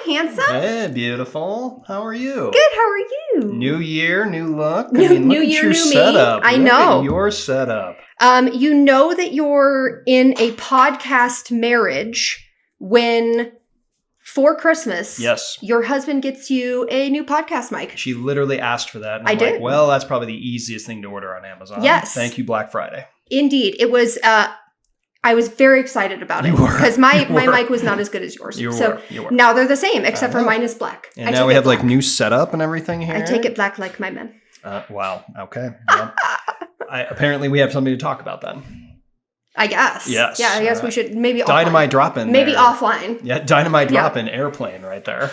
handsome. Hey, beautiful. How are you? Good. How are you? New year, new look. New look year, at your new setup. me. I Look know. at your setup. You know that you're in a podcast marriage when, for Christmas, Yes, your husband gets you a new podcast mic. she literally asked for that. And I I'm did. Like, well, that's probably the easiest thing to order on Amazon. Yes. Thank you, Black Friday. Indeed. It was, I was very excited about it. You were. Because my You were. mic was not as good as yours. You so were. now they're the same, except for mine is black. And now we have like new setup and everything here. I take it black like my men. Wow. Okay. Well, apparently we have something to talk about then. I guess. Yes. Yeah, I guess we should maybe offline. Dynamite drop in. Maybe there. offline. Yeah, dynamite drop in airplane right there.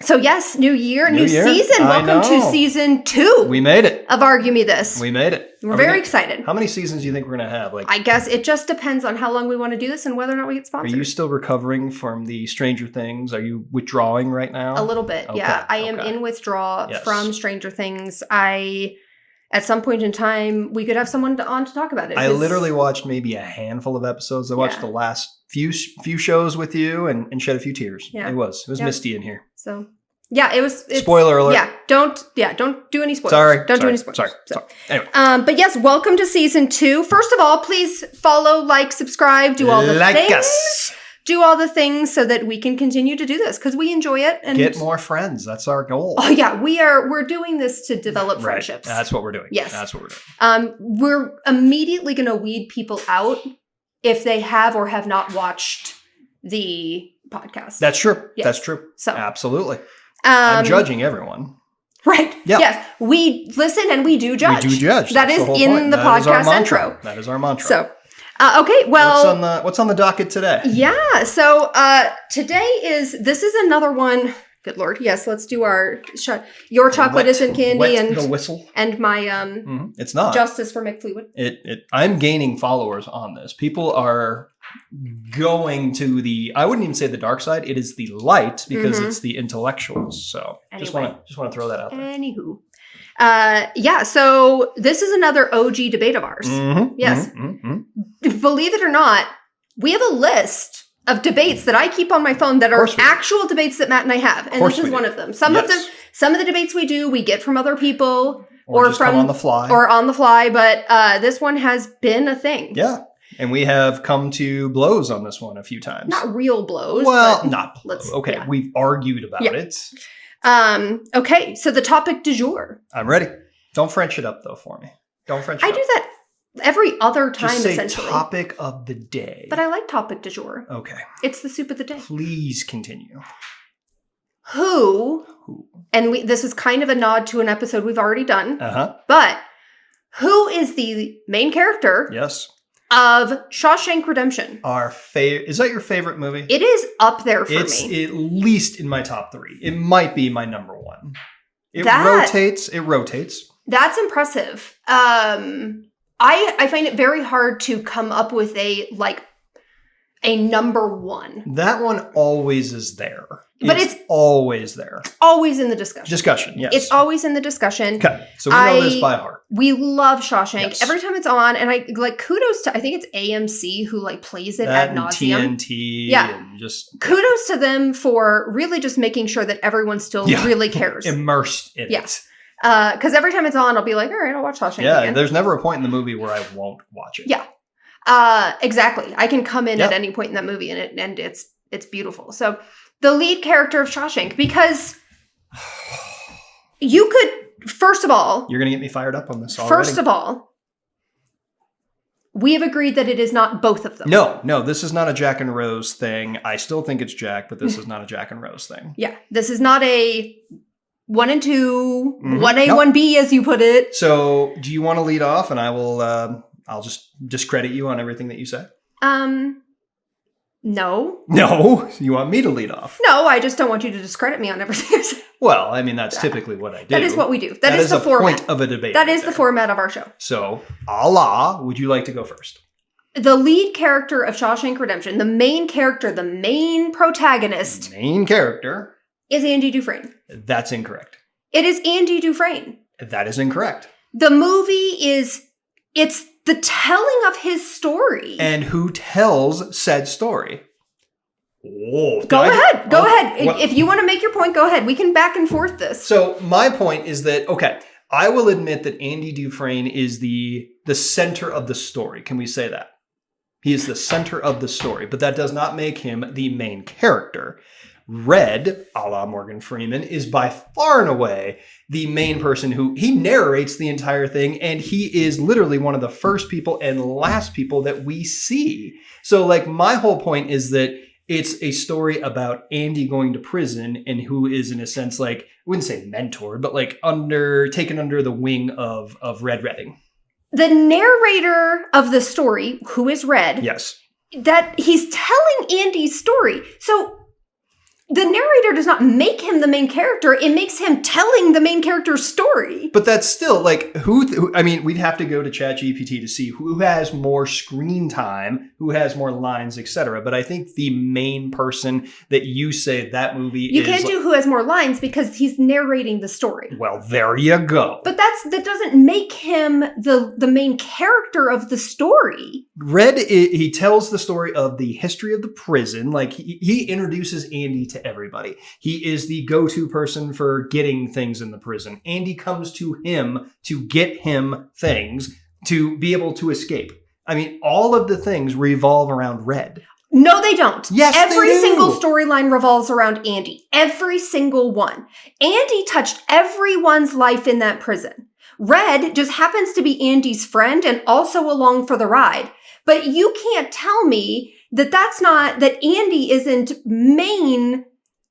So yes, new year, new year. season. I Welcome to know. season 2. We made it. Of Argue Me This. We made it. We're very excited. How many seasons do you think we're going to have? Like, I guess it just depends on how long we want to do this and whether or not we get are sponsored. you still recovering from the Stranger Things? Are you withdrawing right now? A little bit, Okay, yeah. I am in withdrawal from Stranger Things. At some point in time, we could have someone on to talk about it. I literally watched maybe a handful of episodes. I watched the last few shows with you and shed a few tears. Yeah. It was misty in here. So yeah, it's spoiler alert. Yeah, don't do any spoilers. Sorry. Don't do any spoilers. Sorry. Anyway. But yes, welcome to season 2. First of all, please follow, like, subscribe, do all the things. Us. Do all the things so that we can continue to do this because we enjoy it and get more friends. That's our goal. Oh yeah, we're doing this to develop friendships. That's what we're doing. Yes, that's what we're doing. We're immediately going to weed people out if they have or have not watched the podcast. That's true. Yes. That's true. So absolutely, I'm judging everyone. Right. Yep. Yes. We listen and we do judge. We do judge. That is in the podcast intro. That is our mantra. So. Okay, well... What's on the docket today? Yeah, so this is another one. Good Lord, yes, let's do our shot. Your chocolate isn't candy and the whistle. And my it's not. Justice for McFleetwood. I'm gaining followers on this. People are going to I wouldn't even say the dark side, it is the light because it's the intellectuals. So anyway. just want to throw that out there. Anywho. So this is another OG debate of ours. Yes. Believe it or not, we have a list of debates that I keep on my phone that are actual debates that Matt and I have. And this is one of them. Some of the debates we do, we get from other people or from on the fly. Or on the fly, but this one has been a thing. Yeah. And we have come to blows on this one a few times. Not real blows. Well, not blows. Okay, yeah. We've argued about it. Okay, so the topic du jour. I'm ready. Don't French it up, though, for me. Don't French it up. I do that every other time, just say essentially. Topic of the day. But I like topic du jour. Okay. It's the soup of the day. Please continue. Who? And this is kind of a nod to an episode we've already done. But who is the main character? Yes. Of Shawshank Redemption. Is that your favorite movie? It is up there for me. It's at least in my top 3. It might be my number 1. It rotates. That's impressive. I find it very hard to come up with a number 1. That one always is there. But it's always there. Always in the discussion. Yes. It's always in the discussion. Okay. So we know this by heart. We love Shawshank. Yes. Every time it's on, and kudos to, I think it's AMC who plays it ad nauseum. TNT. Yeah. And just kudos to them for really just making sure that everyone still really cares. Immersed in it. Because every time it's on, I'll be like, all right, I'll watch Shawshank again. There's never a point in the movie where I won't watch it. Yeah. Exactly. I can come in at any point in that movie and it's beautiful. So the lead character of Shawshank, because you could, first of all... You're going to get me fired up on this already. First of all, we have agreed that it is not both of them. No, this is not a Jack and Rose thing. I still think it's Jack, but this is not a Jack and Rose thing. Yeah, this is not a 1 and 2, 1A, 1B, as you put it. So, do you want to lead off, and I will? I'll just discredit you on everything that you say. No. No, you want me to lead off? No, I just don't want you to discredit me on everything. Well, I mean that's typically what I do. That is what we do. That is the format. Point of a debate. That is the format of our show. So, Allah, would you like to go first? The lead character of Shawshank Redemption, the main character, the main protagonist, is Andy Dufresne. That's incorrect. It is Andy Dufresne. That is incorrect. The movie it's the telling of his story. And who tells said story? Go ahead. Go ahead. Well, if you want to make your point, go ahead. We can back and forth this. So my point is that, okay, I will admit that Andy Dufresne is the center of the story. Can we say that? He is the center of the story, but that does not make him the main character. Red, a la Morgan Freeman, is by far and away the main person who he narrates the entire thing, and he is literally one of the first people and last people that we see. So like my whole point is that it's a story about Andy going to prison and who is in a sense like, I wouldn't say mentored, but like taken under the wing of Red Redding. The narrator of the story, who is Red, yes, that he's telling Andy's story. So the narrator does not make him the main character. It makes him telling the main character's story. But that's still like who I mean, we'd have to go to ChatGPT to see who has more screen time, who has more lines, etc. But I think the main person that you say that movie you can't do who has more lines because he's narrating the story. Well, there you go. But that doesn't make him the main character of the story. Red, he tells the story of the history of the prison. Like he introduces Andy to everybody. He is the go-to person for getting things in the prison. Andy comes to him to get him things to be able to escape. I mean, all of the things revolve around Red. No, they don't. Yes, every they do. Single storyline revolves around Andy. Every single one. Andy touched everyone's life in that prison. Red just happens to be Andy's friend and also along for the ride. But you can't tell me that Andy isn't main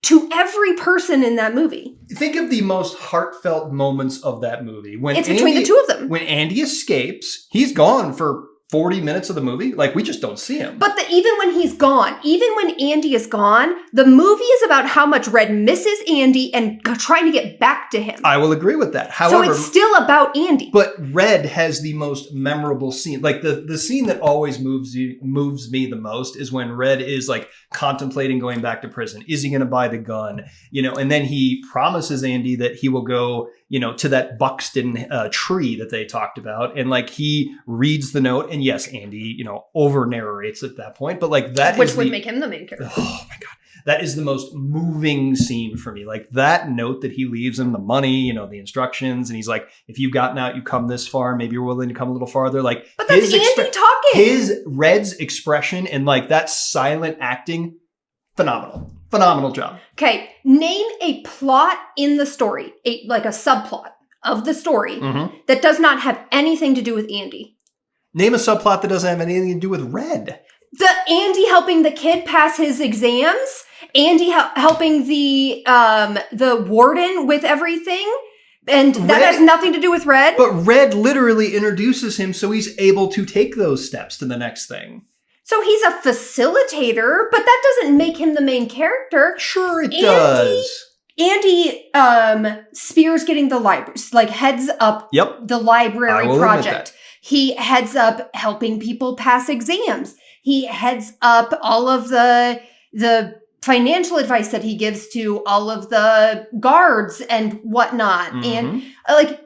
to every person in that movie. Think of the most heartfelt moments of that movie. When it's between the two of them. When Andy escapes, he's gone for 40 minutes of the movie. Like, we just don't see him. But even when he's gone, even when Andy is gone, the movie is about how much Red misses Andy and trying to get back to him. I will agree with that. However, so it's still about Andy. But Red has the most memorable scene. Like, the scene that always moves me the most is when Red is, like, contemplating going back to prison. Is he going to buy the gun? You know, and then he promises Andy that he will go, you know, to that Buxton tree that they talked about. And, like, he reads the note. And yes, Andy, you know, over narrates at that point, but like that which would make him the main character. Oh my God. That is the most moving scene for me. Like that note that he leaves him, the money, you know, the instructions. And he's like, if you've gotten out, you come this far, maybe you're willing to come a little farther. Like, but that's Andy talking. His Red's expression and like that silent acting, phenomenal job. Okay. Name a plot in the story, like a subplot of the story that does not have anything to do with Andy. Name a subplot that doesn't have anything to do with Red. The Andy helping the kid pass his exams. Andy helping the warden with everything. And that has nothing to do with Red. But Red literally introduces him so he's able to take those steps to the next thing. So he's a facilitator, but that doesn't make him the main character. Sure it does. Andy spears getting the library, like heads up the library project. He heads up helping people pass exams. He heads up all of the financial advice that he gives to all of the guards and whatnot. And like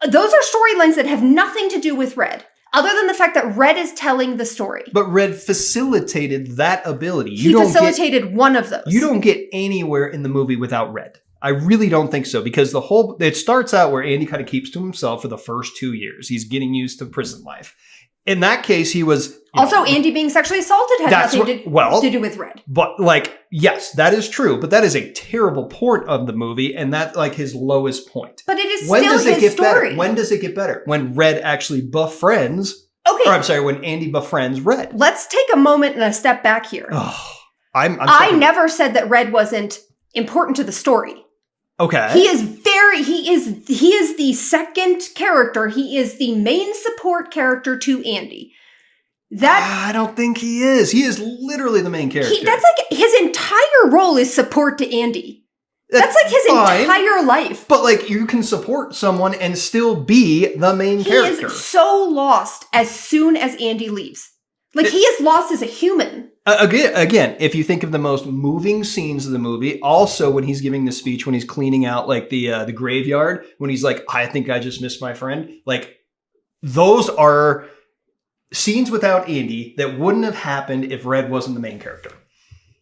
those are storylines that have nothing to do with Red, other than the fact that Red is telling the story. But Red facilitated that ability. He facilitated one of those. You don't get anywhere in the movie without Red. I really don't think so, because it starts out where Andy kind of keeps to himself for the first 2 years. He's getting used to prison life. In that case, he was... Andy being sexually assaulted had nothing to do with Red. But, like, yes, that is true. But that is a terrible part of the movie, and that's, like, his lowest point. But it is still his story. When does it get better? When Red actually befriends... Okay. Or, I'm sorry, when Andy befriends Red. Let's take a moment and a step back here. I never said that Red wasn't important to the story. Okay. He is the second character. He is the main support character to Andy. I don't think he is. He is literally the main character. That's like his entire role is support to Andy. That's like his entire life. But like you can support someone and still be the main character. He is so lost as soon as Andy leaves. Like he is lost as a human. Again, if you think of the most moving scenes of the movie, also when he's giving the speech, when he's cleaning out like the graveyard, when he's like, I think I just missed my friend. Like those are scenes without Andy that wouldn't have happened if Red wasn't the main character.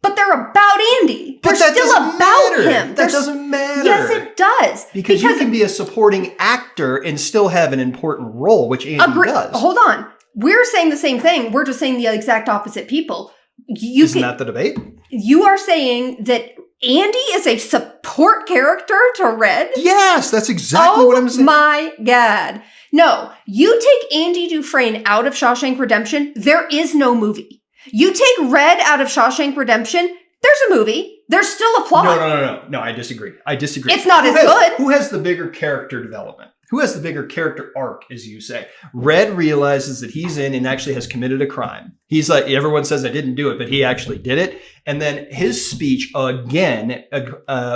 But they're about Andy. They're still about him. That doesn't matter. Yes, it does. Because you can be a supporting actor and still have an important role, which Andy does. Hold on. We're saying the same thing. We're just saying the exact opposite people. Isn't that the debate? You are saying that Andy is a support character to Red? Yes, that's exactly what I'm saying. Oh my God. No, you take Andy Dufresne out of Shawshank Redemption, there is no movie. You take Red out of Shawshank Redemption, there's a movie. There's still a plot. No, I disagree. It's not as good. Who has the bigger character development? Who has the bigger character arc, as you say? Red realizes that he's in and actually has committed a crime. He's like, everyone says I didn't do it, but he actually did it. And then his speech again,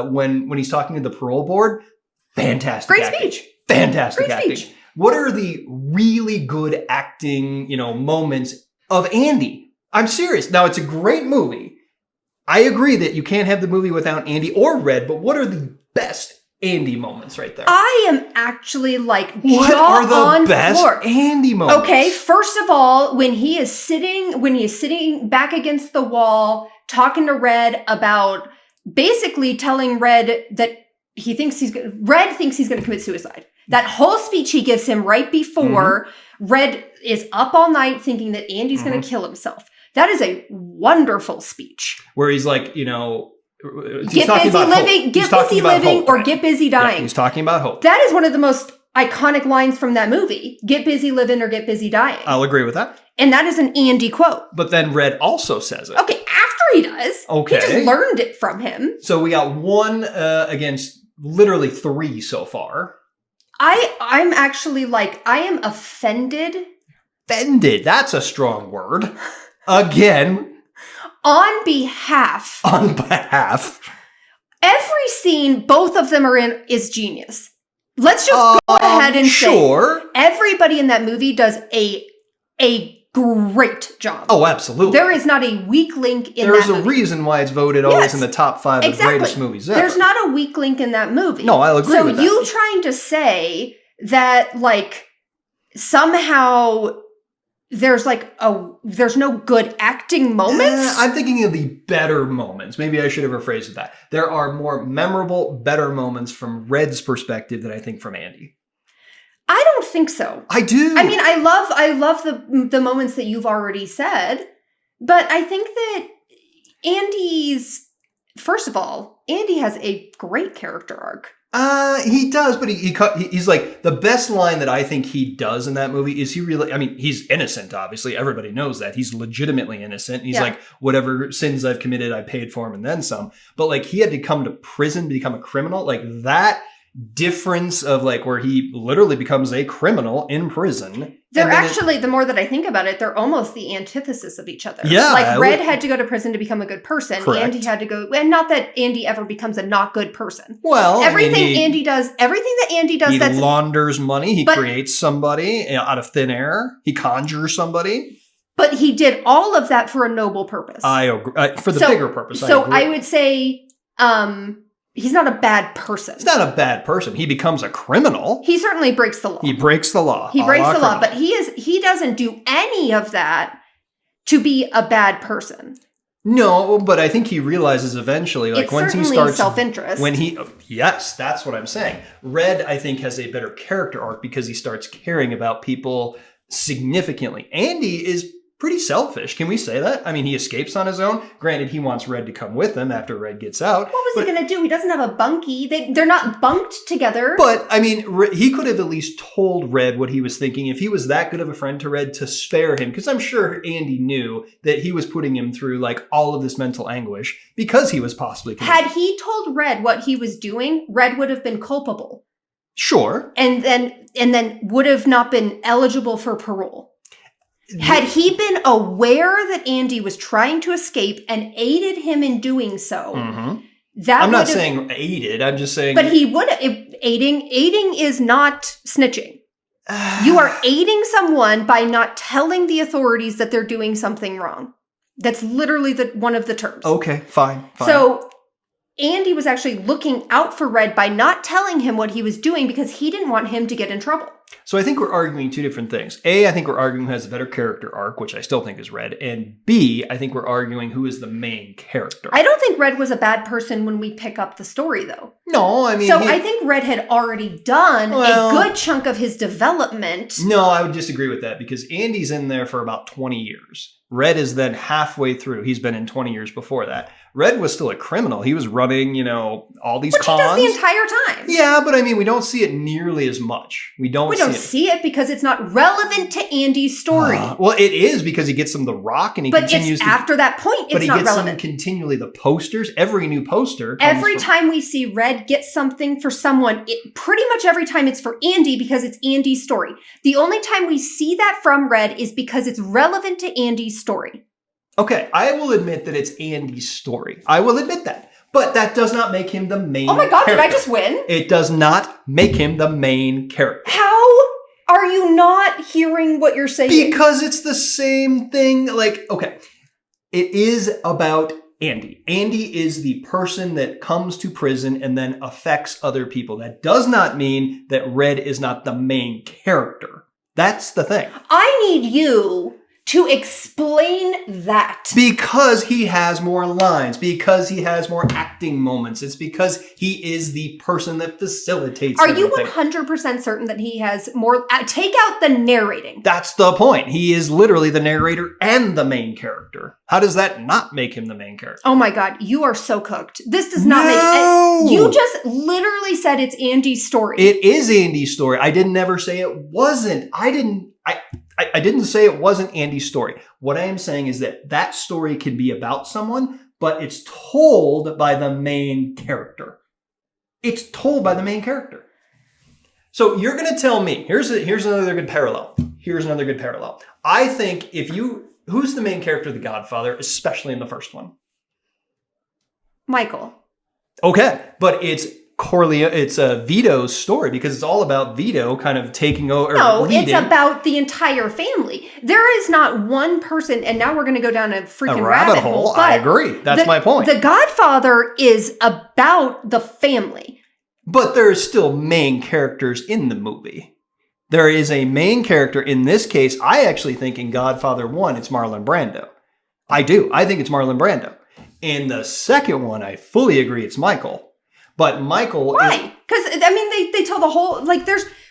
when he's talking to the parole board, fantastic. Great acting. speech. Fantastic Great acting. speech. What are the really good acting, moments of Andy? I'm serious. Now, it's a great movie. I agree that you can't have the movie without Andy or Red, but what are the best Andy moments right there? I am actually like what are the best floor. Andy moments? Okay, first of all, when he is sitting back against the wall, talking to Red about basically telling Red that Red thinks he's going to commit suicide. That whole speech he gives him right before Red is up all night thinking that Andy's going to kill himself. That is a wonderful speech. Where he's like, get busy living or get busy dying. Yeah, he's talking about hope. That is one of the most iconic lines from that movie. Get busy living or get busy dying. I'll agree with that. And that is an Andy quote. But then Red also says it. Okay, after he does. Okay. He just learned it from him. So we got one against literally three so far. I'm actually I am offended. Offended. That's a strong word. Again. On behalf. Every scene both of them are in is genius. Let's just go ahead and say everybody in that movie does a great job. Oh, absolutely. There is not a weak link in that movie. There's a reason why it's voted always in the top 5 of greatest movies ever. There's not a weak link in that movie. No, I'll agree with that. So you trying to say that somehow there's no good acting moments? I'm thinking of the better moments. Maybe I should have rephrased it that. There are more memorable, better moments from Red's perspective than I think from Andy. I don't think so. I do. I mean, I love the moments that you've already said, but I think that first of all, Andy has a great character arc. He does, but he's like, the best line that I think he does in that movie is he's innocent, obviously. Everybody knows that. He's legitimately innocent. He's like, whatever sins I've committed, I paid for him and then some. But he had to come to prison to become a criminal. That difference of where he literally becomes a criminal in prison. They're actually, the more that I think about it, they're almost the antithesis of each other. Yeah. Red had to go to prison to become a good person. Correct. Andy had to go, and not that Andy ever becomes a not good person. Well, everything that Andy does, he launders money. He creates somebody out of thin air. He conjures somebody. But he did all of that for a noble purpose. I agree. For the bigger purpose. So I would say, he's not a bad person. He's not a bad person. He becomes a criminal. He certainly breaks the law. He breaks the law. But he doesn't do any of that to be a bad person. No, but I think he realizes eventually, once he starts self-interest. Yes, that's what I'm saying. Red, I think, has a better character arc because he starts caring about people significantly. Andy is pretty selfish. Can we say that? I mean, he escapes on his own. Granted, he wants Red to come with him after Red gets out. What was he going to do? He doesn't have a bunkie. They're not bunked together. But, I mean, he could have at least told Red what he was thinking if he was that good of a friend to Red to spare him. Because I'm sure Andy knew that he was putting him through, all of this mental anguish because he was possibly committed. Had he told Red what he was doing, Red would have been culpable. Sure. And then would have not been eligible for parole. Had he been aware that Andy was trying to escape and aided him in doing so, I'm not saying aided. I'm just saying. But he would aiding is not snitching. You are aiding someone by not telling the authorities that they're doing something wrong. That's literally one of the terms. Okay, fine. So Andy was actually looking out for Red by not telling him what he was doing because he didn't want him to get in trouble. So I think we're arguing two different things. A, I think we're arguing who has a better character arc, which I still think is Red. And B, I think we're arguing who is the main character. I don't think Red was a bad person when we pick up the story, though. No, I mean... So I think Red had already done a good chunk of his development. No, I would disagree with that because Andy's in there for about 20 years. Red is then halfway through. He's been in 20 years before that. Red was still a criminal. He was running, all these cons. Which he does the entire time. Yeah, but I mean, we don't see it nearly as much. We don't see it because it's not relevant to Andy's story. Well, it is because he gets them the rock and he continues But after that point, it's not relevant. But he gets them continually the posters. Every new poster. Every time we see Red get something for someone, pretty much every time it's for Andy because it's Andy's story. The only time we see that from Red is because it's relevant to Andy's story. Okay, I will admit that it's Andy's story. I will admit that. But that does not make him the main character. Oh my God, did I just win? It does not make him the main character. How are you not hearing what you're saying? Because it's the same thing. Okay, it is about Andy. Andy is the person that comes to prison and then affects other people. That does not mean that Red is not the main character. That's the thing. I need you to explain that. Because he has more lines, because he has more acting moments. It's because he is the person that facilitates everything. Are you 100% certain that he has more? Take out the narrating. That's the point. He is literally the narrator and the main character. How does that not make him the main character? Oh my God, you are so cooked. This does not make... You just literally said it's Andy's story. It is Andy's story. I didn't ever say it wasn't. I didn't say it wasn't Andy's story. What I am saying is that story can be about someone, but it's told by the main character. It's told by the main character. So you're going to tell me, here's another good parallel. Here's another good parallel. I think who's the main character of The Godfather, especially in the first one? Michael. Okay, but it's Vito's story because it's all about Vito kind of taking over. No, it's about the entire family. There is not one person, and now we're going to go down a freaking rabbit hole. I agree. That's my point. The Godfather is about the family. But there are still main characters in the movie. There is a main character. In this case, I actually think in Godfather 1, it's Marlon Brando. I do. I think it's Marlon Brando. In the second one, I fully agree it's Michael. But Michael... Why? Because, they tell the whole...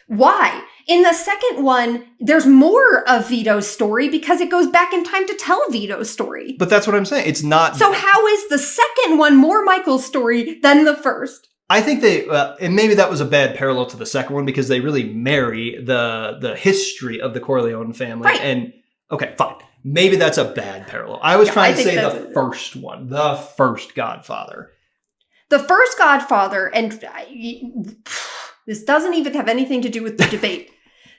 why? In the second one, there's more of Vito's story because it goes back in time to tell Vito's story. But that's what I'm saying. It's not... So how is the second one more Michael's story than the first? I think and maybe that was a bad parallel to the second one because they really marry the history of the Corleone family. Right. And, okay, fine. Maybe that's a bad parallel. I was trying to say the first one, the first Godfather. The first Godfather, and this doesn't even have anything to do with the debate,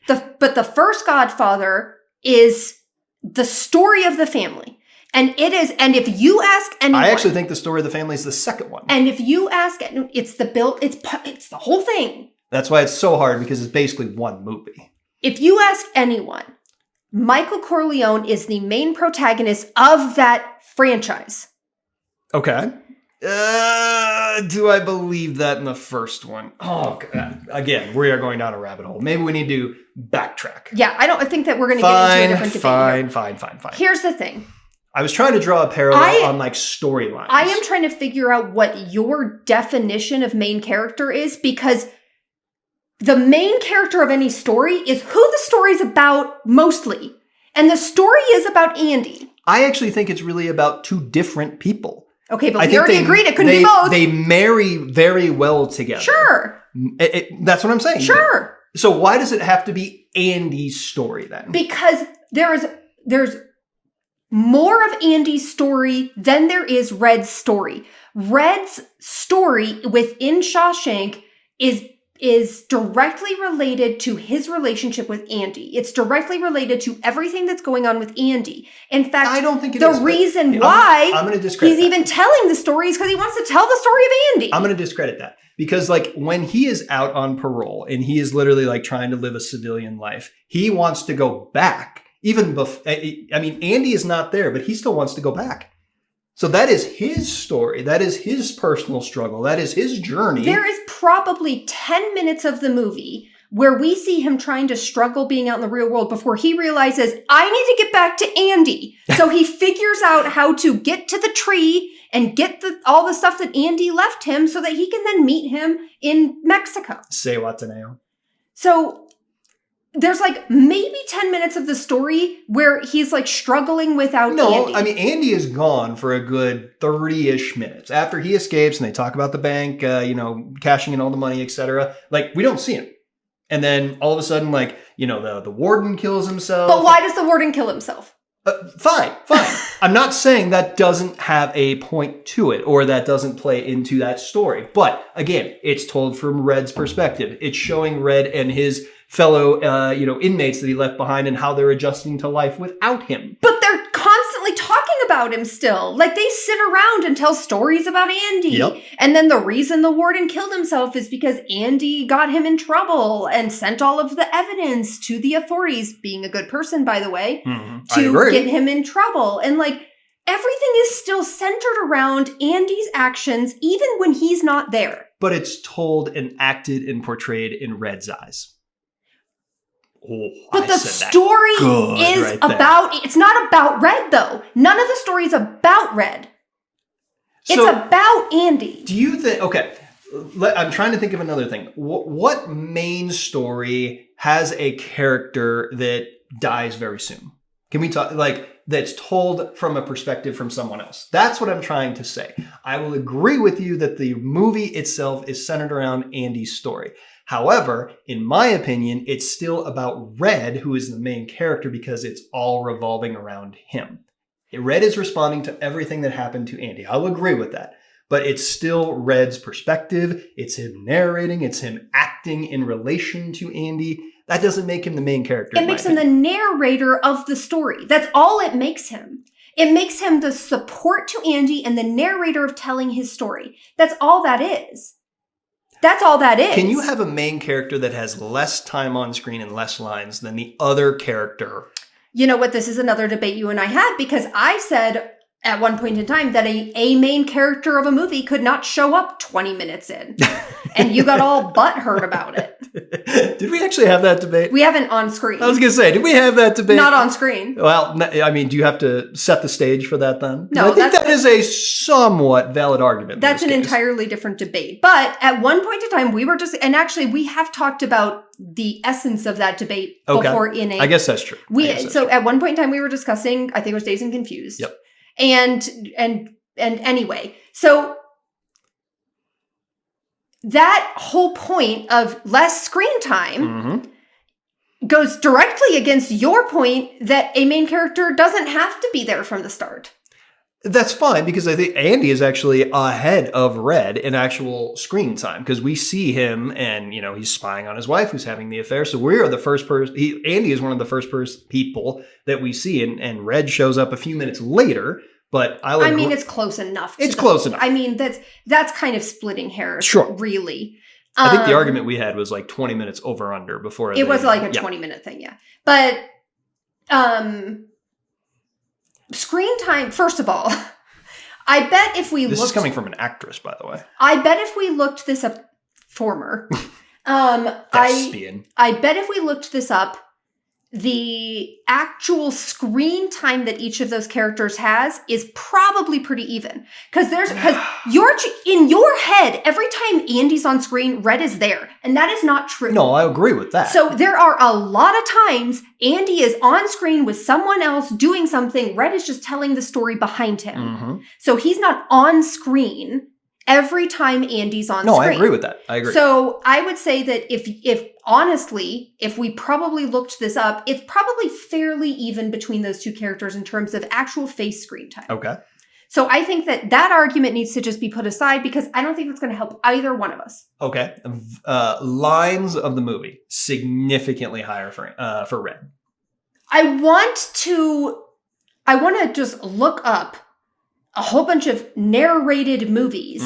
but the first Godfather is the story of the family. And if you ask anyone... I actually think the story of the family is the second one. And if you ask, it's the whole thing. That's why it's so hard because it's basically one movie. If you ask anyone, Michael Corleone is the main protagonist of that franchise. Okay. Do I believe that in the first one? Oh, God. Again, we are going down a rabbit hole. Maybe we need to backtrack. Yeah, I think that we're going to get into a different debate. Fine. Here's the thing. I was trying to draw a parallel on storylines. I am trying to figure out what your definition of main character is because the main character of any story is who the story's about mostly. And the story is about Andy. I actually think it's really about two different people. Okay, but we already agreed it couldn't be both. They marry very well together. Sure. That's what I'm saying. Sure. So why does it have to be Andy's story then? Because there's more of Andy's story than there is Red's story. Red's story within Shawshank is directly related to his relationship with Andy. It's directly related to everything that's going on with Andy. In fact, I don't think it is. The reason why I'm gonna discredit he's even telling the story is because he wants to tell the story of Andy. I'm going to discredit that. Because when he is out on parole and he is literally trying to live a civilian life, he wants to go back. Even Andy is not there, but he still wants to go back. So that is his story. That is his personal struggle. That is his journey. There is probably 10 minutes of the movie where we see him trying to struggle being out in the real world before he realizes, I need to get back to Andy. So he figures out how to get to the tree and get all the stuff that Andy left him so that he can then meet him in Mexico. Say Wataneo. So there's like maybe 10 minutes of the story where he's like struggling without Andy. No, I mean, Andy is gone for a good 30-ish minutes. After he escapes and they talk about the bank, cashing in all the money, etc. Like, we don't see him. And then all of a sudden, like, the warden kills himself. But why does the warden kill himself? Fine. I'm not saying that doesn't have a point to it or that doesn't play into that story. But again, it's told from Red's perspective. It's showing Red and his fellow, inmates that he left behind and how they're adjusting to life without him. But they're constantly talking about him still. Like, they sit around and tell stories about Andy. Yep. And then the reason the warden killed himself is because Andy got him in trouble and sent all of the evidence to the authorities, being a good person, by the way, to get him in trouble. And, like, everything is still centered around Andy's actions, even when he's not there. But it's told and acted and portrayed in Red's eyes. But the story is it's not about Red, though. None of the story is about Red. It's about Andy. Do you think, okay, I'm trying to think of another thing. What main story has a character that dies very soon? Can we talk, that's told from a perspective from someone else? That's what I'm trying to say. I will agree with you that the movie itself is centered around Andy's story. However, in my opinion, it's still about Red, who is the main character, because it's all revolving around him. Red is responding to everything that happened to Andy. I'll agree with that. But it's still Red's perspective. It's him narrating. It's him acting in relation to Andy. That doesn't make him the main character. It makes him the narrator of the story. That's all it makes him. It makes him the support to Andy and the narrator of telling his story. That's all that is. That's all that is. Can you have a main character that has less time on screen and less lines than the other character? You know what? This is another debate you and I had, because I said at one point in time that a main character of a movie could not show up 20 minutes in. And you got all butthurt about it. Did we actually have that debate? We haven't on screen. I was going to say, did we have that debate? Not on screen. Well, I mean, do you have to set the stage for that then? No, I think that is a somewhat valid argument. That's an entirely different debate. But at one point in time, we were just, and actually we have talked about the essence of that debate before in a... I guess that's true. At one point in time, we were discussing, I think it was Dazed and Confused. Yep. And anyway, so that whole point of less screen time goes directly against your point that a main character doesn't have to be there from the start. That's fine, because I think Andy is actually ahead of Red in actual screen time, because we see him and, he's spying on his wife who's having the affair. So we are the first person. Andy is one of the first people that we see, and Red shows up a few minutes later. But I mean, it's close enough. It's close enough. I mean, that's kind of splitting hairs. Sure. Really. I think the argument we had was like 20 minutes over under before. It was like a 20-minute thing, yeah. But screen time, first of all, I bet if we This is coming from an actress, by the way. I bet if we looked this up, I bet if we looked this up, the actual screen time that each of those characters has is probably pretty even. Because you're in your head, every time Andy's on screen, Red is there. And that is not true. No, I agree with that. So there are a lot of times Andy is on screen with someone else doing something. Red is just telling the story behind him. So he's not on screen every time Andy's on screen. No, I agree with that. I agree. So I would say that if honestly, if we probably looked this up, it's probably fairly even between those two characters in terms of actual face screen time. Okay. So I think that argument needs to just be put aside, because I don't think it's going to help either one of us. Okay. Lines of the movie, significantly higher for Red. I want to just look up a whole bunch of narrated movies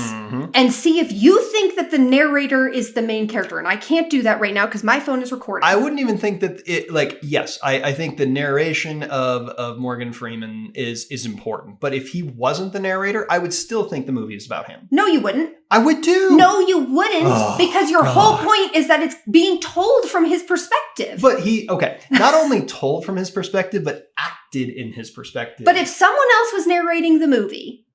and see if you think that the narrator is the main character. And I can't do that right now because my phone is recording. I wouldn't even think that it, like, yes, I think the narration of Morgan Freeman is important. But if he wasn't the narrator, I would still think the movie is about him. No, you wouldn't. I would too. No, you wouldn't, because your whole point is that it's being told from his perspective. But not only told from his perspective, but acted in his perspective. But if someone else was narrating the movie,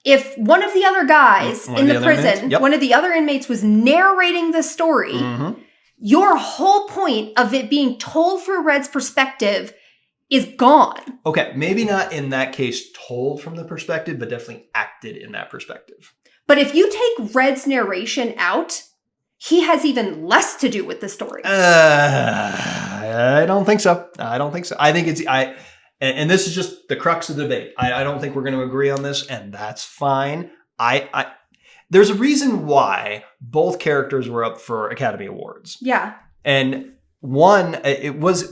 if one of the other guys in the prison, one of the other inmates was narrating the story, your whole point of it being told through Red's perspective is gone. Okay, maybe not in that case told from the perspective, but definitely acted in that perspective. But if you take Red's narration out, he has even less to do with the story. I don't think so. I think it's and this is just the crux of the debate. I don't think we're going to agree on this, and that's fine. There's a reason why both characters were up for Academy Awards. Yeah. And one, it was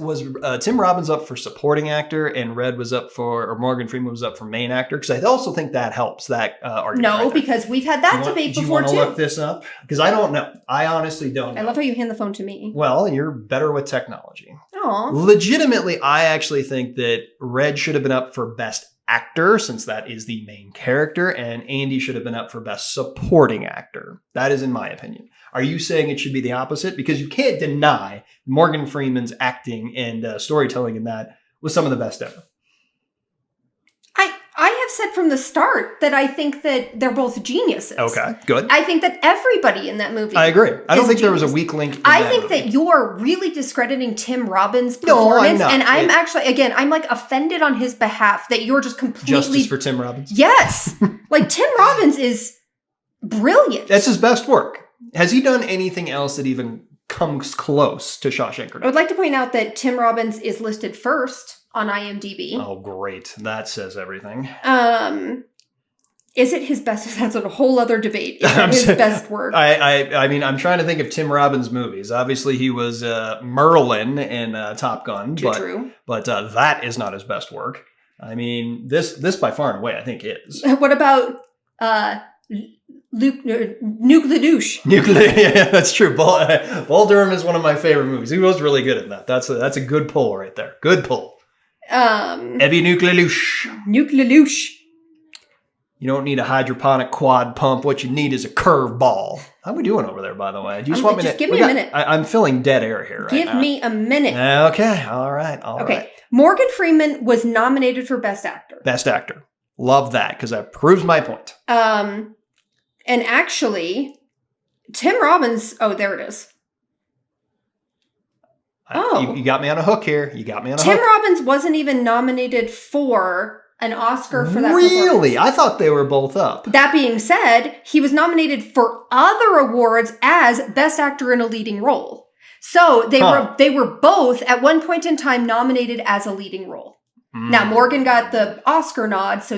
Tim Robbins up for supporting actor, and Morgan Freeman was up for main actor, because I also think that helps that argument. No, because we've had that debate before too. Do you want to look this up? Because I don't know. I honestly don't know. I love how you hand the phone to me. Well, you're better with technology. Aw. Legitimately, I actually think that Red should have been up for Best Actor, since that is the main character, and Andy should have been up for Best Supporting Actor. That is in my opinion. Are you saying it should be the opposite? Because you can't deny Morgan Freeman's acting and storytelling in that was some of the best ever. I have said from the start that I think that they're both geniuses. Okay, good. I think that everybody in that movie, I agree. I don't think there was a weak link in I think that you're really discrediting Tim Robbins' performance. No, I'm not. And I'm actually, again, I'm like offended on his behalf that you're just completely... Justice for Tim Robbins? Yes. Like, Tim Robbins is brilliant. That's his best work. Has he done anything else that even comes close to Shawshank Redemption? I would like to point out that Tim Robbins is listed first on IMDb. Oh, great. That says everything. Is it his best? That's a whole other debate. Is it his best work? I mean, I'm trying to think of Tim Robbins' movies. Obviously, he was Merlin in Top Gun. True. But that is not his best work. I mean, this by far and away, I think is. What about Nuke LaDouche? Yeah, that's true. Bull Durham is one of my favorite movies. He was really good at that. That's a good pull right there. Good pull. Ebby Nuke LaDouche. Nuke LaDouche. You don't need a hydroponic quad pump. What you need is a curve ball. How are we doing over there, by the way? Do you just want me to... Give me a minute. I'm filling dead air here right now. Give me a minute. Okay. All right. Okay. Morgan Freeman was nominated for Best Actor. Best Actor. Love that, because that proves my point. And actually, Tim Robbins... Oh, there it is. You got me on a hook here. Tim Robbins wasn't even nominated for an Oscar for that Really? I thought they were both up. That being said, he was nominated for other awards as Best Actor in a Leading Role. So they were both at one point in time nominated as a leading role. Now Morgan got the Oscar nod, so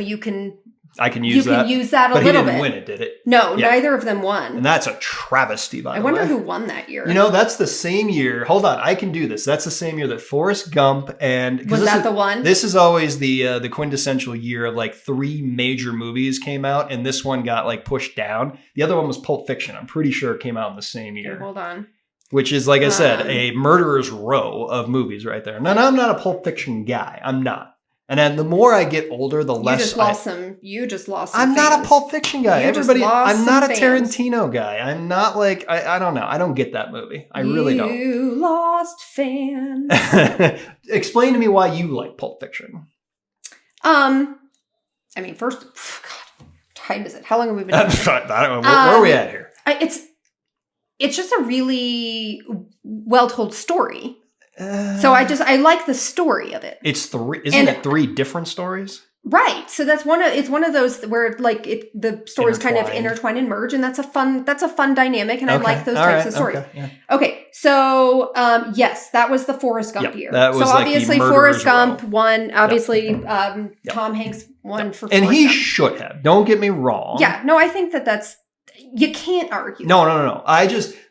I can use that a little bit. But he didn't win it, did it? No, neither of them won. And that's a travesty, by the way. I wonder who won that year. That's the same year. Hold on, I can do this. That's the same year that Forrest Gump and... Was that the one? This is always the quintessential year of like 3 major movies came out, and this one got like pushed down. The other one was Pulp Fiction. I'm pretty sure it came out in the same year. Okay, hold on. Which is, like I said, a murderer's row of movies right there. Now, I'm not a Pulp Fiction guy. I'm not. And then the more I get older, the less You just lost some I'm fans. Not a Pulp Fiction guy. I'm not a Tarantino guy. I'm not like, I don't know. I don't get that movie. I really don't. You lost fans. Explain to me why you like Pulp Fiction. I mean, first, God, time is it? How long have we been doing this? I don't know. Where are we at here? It's just a really well-told story. So I like the story of it. It's 3, isn't it 3 different stories? Right. So that's one of those where like the stories kind of intertwine and merge, and that's a fun dynamic, and I like those types of stories. Okay. So yes, that was the Forrest Gump year. That was so obviously Forrest Gump row. Won. Obviously, Tom Hanks won for and Forrest he Gump. should have. Don't get me wrong. Yeah. No, I think that's. You can't argue. No.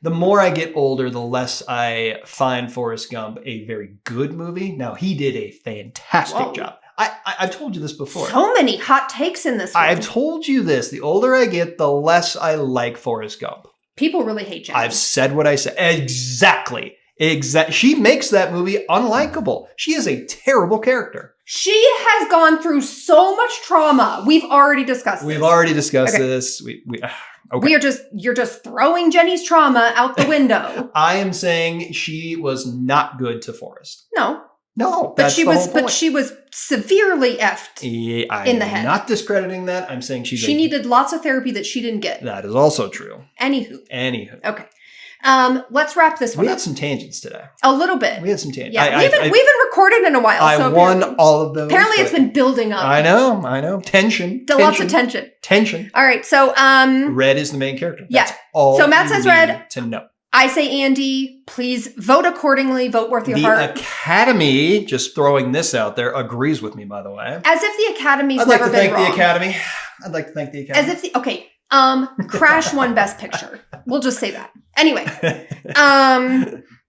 The more I get older, the less I find Forrest Gump a very good movie. Now, he did a fantastic job. I've told you this before. So many hot takes in this one. I've told you this. The older I get, the less I like Forrest Gump. People really hate Jenny. I've said what I said. Exactly. She makes that movie unlikable. She is a terrible character. She has gone through so much trauma. We've already discussed this. Okay. You're just throwing Jenny's trauma out the window. I am saying she was not good to Forrest. No, but she was severely effed in the head. I'm not discrediting that. I'm saying she needed lots of therapy that she didn't get. That is also true. Anywho. Okay. Let's wrap this one up. We had some tangents today. A little bit. We had some tangents. Yeah, we haven't recorded in a while. I won all of those. Apparently it's been building up. I know. Tension. Lots of tension. All right, so Red is the main character. Yeah. That's all so Matt says Red. To know. I say Andy. Please vote accordingly. Vote worth your heart. The Academy, just throwing this out there, agrees with me, by the way. As if the Academy's never been wrong. I'd like to thank the Academy. As if Crash won Best Picture. We'll just say that. Anyway,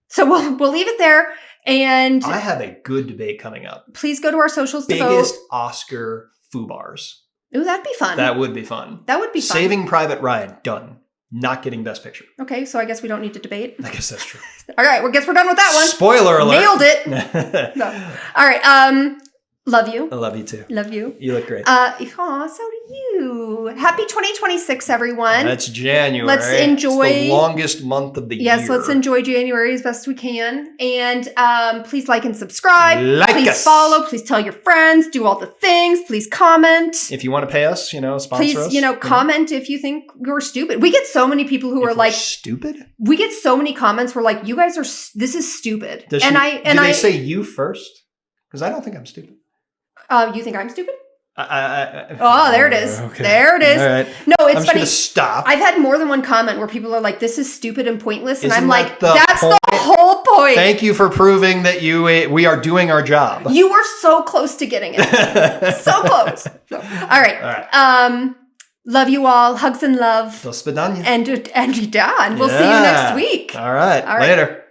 so we'll leave it there. And I have a good debate coming up. Please go to our socials to vote. Biggest Oscar foobars. Ooh, that'd be fun. That would be fun. Saving Private Ryan, done. Not getting Best Picture. Okay, so I guess we don't need to debate. I guess that's true. All right, well, guess we're done with that one. Spoiler alert. Nailed it. No. All right, love you. I love you too. Love you. You look great. So do you. Happy 2026, everyone. That's January. Let's enjoy. It's the longest month of the year. Yes, let's enjoy January as best we can. And please like and subscribe. Please follow. Please tell your friends. Do all the things. Please comment. If you want to pay us, sponsor us. Please, comment if you think we're stupid. We get so many people who are like stupid. We get so many comments where like, you guys are. This is stupid. Do they say you first? Because I don't think I'm stupid. You think I'm stupid? Oh, there it is. Okay. There it is. All right. No, it's funny. Gonna stop. I've had more than one comment where people are like, "This is stupid and pointless," and I'm like, "That's the whole point." Thank you for proving that we are doing our job. You were so close to getting it. So close. All right. Love you all. Hugs and love. До свидания. And we'll see you next week. All right. Later.